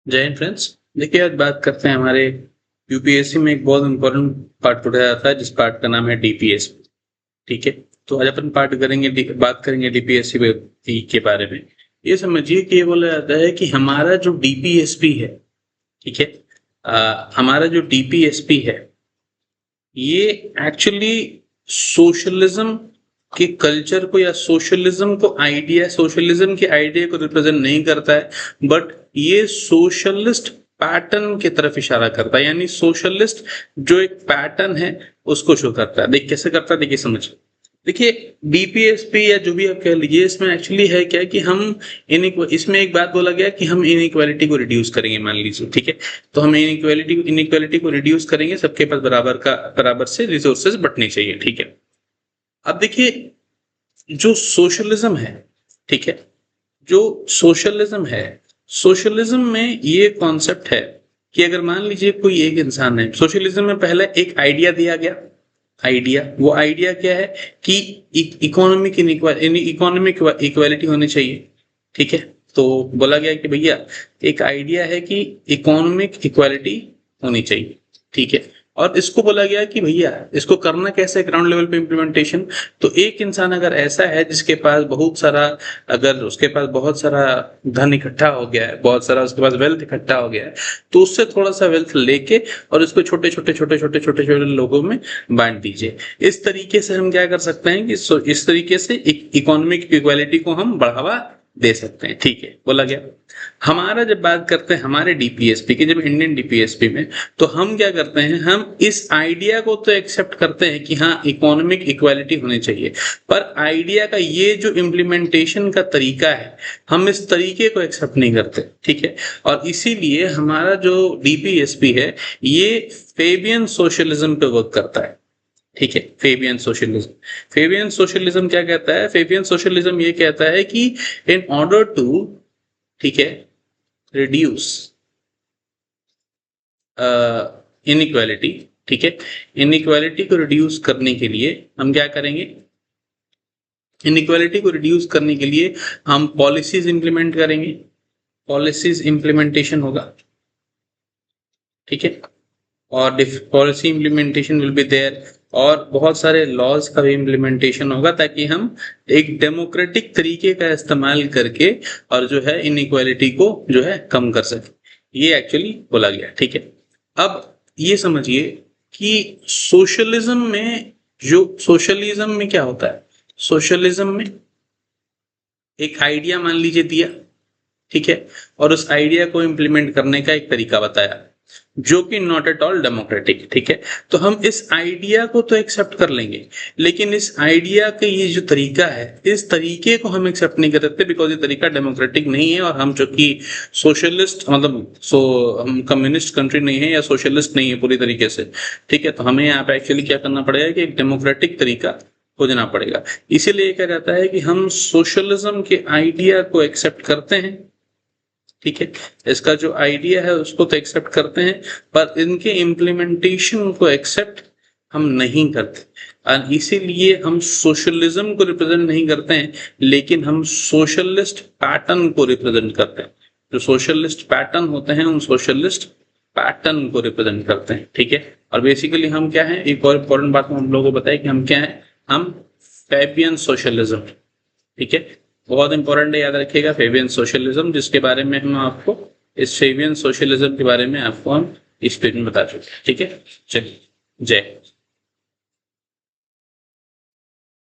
जय हिंद फ्रेंड्स। देखिए आज बात करते हैं हमारे यूपीएससी में एक बहुत इंपॉर्टेंट पार्ट उठाया जाता है जिस पार्ट का नाम है डीपीएस। ठीक है, तो आज अपन बात करेंगे डीपीएससी के बारे में। ये समझिए कि ये बोला जाता है कि हमारा जो डीपीएसपी है, ठीक है, हमारा जो डीपीएसपी है ये एक्चुअली सोशलिज्म के कल्चर को या सोशलिज्म के आइडिया को रिप्रेजेंट नहीं करता है, बट ये सोशलिस्ट पैटर्न की तरफ इशारा करता है। यानी सोशलिस्ट जो एक पैटर्न है उसको शो करता है। देख कैसे करता है, देखिए समझिए। देखिए डीपीएसपी या जो भी आप कह लीजिए, इसमें एक्चुअली है क्या कि हम इसमें एक बात बोला गया कि हम इनइक्वालिटी को रिड्यूस करेंगे, मान लीजिए। ठीक है, तो हम इनइक्वालिटी को रिड्यूस करेंगे, सबके पास बराबर से रिसोर्सेज बंटने चाहिए। ठीक है, अब देखिए जो सोशलिज्म है, ठीक है, जो सोशलिज्म है, सोशलिज्म में ये कॉन्सेप्ट है कि अगर मान लीजिए कोई एक इंसान है, सोशलिज्म में पहले एक आइडिया दिया गया। वो आइडिया क्या है कि इकोनॉमिक इक्वालिटी होनी चाहिए। ठीक है, तो बोला गया कि भैया एक आइडिया है कि इकोनॉमिक इक्वालिटी होनी चाहिए। ठीक है, और इसको बोला गया कि भैया इसको करना कैसे, ग्राउंड लेवल पे इम्प्लीमेंटेशन। तो एक इंसान अगर ऐसा है जिसके पास बहुत सारा, अगर उसके पास बहुत सारा धन इकट्ठा हो गया है, बहुत सारा उसके पास वेल्थ इकट्ठा हो गया है, तो उससे थोड़ा सा वेल्थ लेके और इसको छोटे छोटे लोगों में बांट दीजिए। इस तरीके से हम क्या कर सकते हैं कि इस तरीके से इकोनॉमिक इक्वालिटी को हम बढ़ावा दे सकते हैं। ठीक है, बोला गया। हमारा जब बात करते हैं हमारे डीपीएसपी की, जब इंडियन डीपीएसपी में, तो हम क्या करते हैं, हम इस आइडिया को तो एक्सेप्ट करते हैं कि हाँ इकोनॉमिक इक्वालिटी होनी चाहिए, पर आइडिया का ये जो इम्प्लीमेंटेशन का तरीका है, हम इस तरीके को एक्सेप्ट नहीं करते। ठीक है, और इसीलिए हमारा जो डीपीएसपी है ये फेबियन सोशलिज्म पे वर्क करता है। ठीक है, फेबियन सोशलिज्म क्या कहता है? फेबियन सोशलिज्म ये कहता है कि इन ऑर्डर टू, ठीक है, रिड्यूस इनइक्वालिटी, ठीक है, इनइक्वालिटी को रिड्यूस करने के लिए हम क्या करेंगे? इनइक्वालिटी को रिड्यूस करने के लिए हम पॉलिसीज इंप्लीमेंट करेंगे, पॉलिसीज इंप्लीमेंटेशन होगा। ठीक है, और policy implementation will be there, और बहुत सारे लॉज का भी इम्प्लीमेंटेशन होगा, ताकि हम एक डेमोक्रेटिक तरीके का इस्तेमाल करके और जो है इनइक्वालिटी को जो है कम कर सके। ये एक्चुअली बोला गया। ठीक है, अब ये समझिए कि सोशलिज्म में क्या होता है? सोशलिज्म में एक आइडिया मान लीजिए दिया, ठीक है, और उस आइडिया को इम्प्लीमेंट करने का एक तरीका बताया जो कि नॉट एट ऑल डेमोक्रेटिक। ठीक है, तो हम इस आइडिया को तो एक्सेप्ट कर लेंगे, लेकिन इस आइडिया का ये जो तरीका है, इस तरीके को हम एक्सेप्ट नहीं कर सकते, बिकॉज ये तरीका डेमोक्रेटिक नहीं है, और हम जो कि सोशलिस्ट हम कम्युनिस्ट कंट्री नहीं है या सोशलिस्ट नहीं है पूरी तरीके से। ठीक है, तो हमें यहाँ पे एक्चुअली क्या करना पड़ेगा कि एक डेमोक्रेटिक तरीका खोजना पड़ेगा। इसीलिए क्या कहता है कि हम सोशलिज्म के आइडिया को एक्सेप्ट करते हैं। ठीक है, इसका जो आइडिया है उसको तो एक्सेप्ट करते हैं, पर इनके इम्प्लीमेंटेशन को एक्सेप्ट हम नहीं करते, और इसीलिए हम सोशलिज्म को रिप्रेजेंट नहीं करते हैं, लेकिन हम सोशलिस्ट पैटर्न को रिप्रेजेंट करते हैं। जो सोशलिस्ट पैटर्न होते हैं उन सोशलिस्ट पैटर्न को रिप्रेजेंट करते हैं। ठीक है, और बेसिकली हम क्या है, एक और इम्पोर्टेंट बात हम लोगों को बताएं कि हम क्या है, हम फैबियन सोशलिज्म। ठीक है, बहुत इंपॉर्टेंट है, याद रखिएगा फेबियन सोशलिज्म, जिसके बारे में हम आपको इस फेबियन सोशलिज्म के बारे में आपको हम इस पेज में बता चुके हैं। ठीक है, चलिए, जय।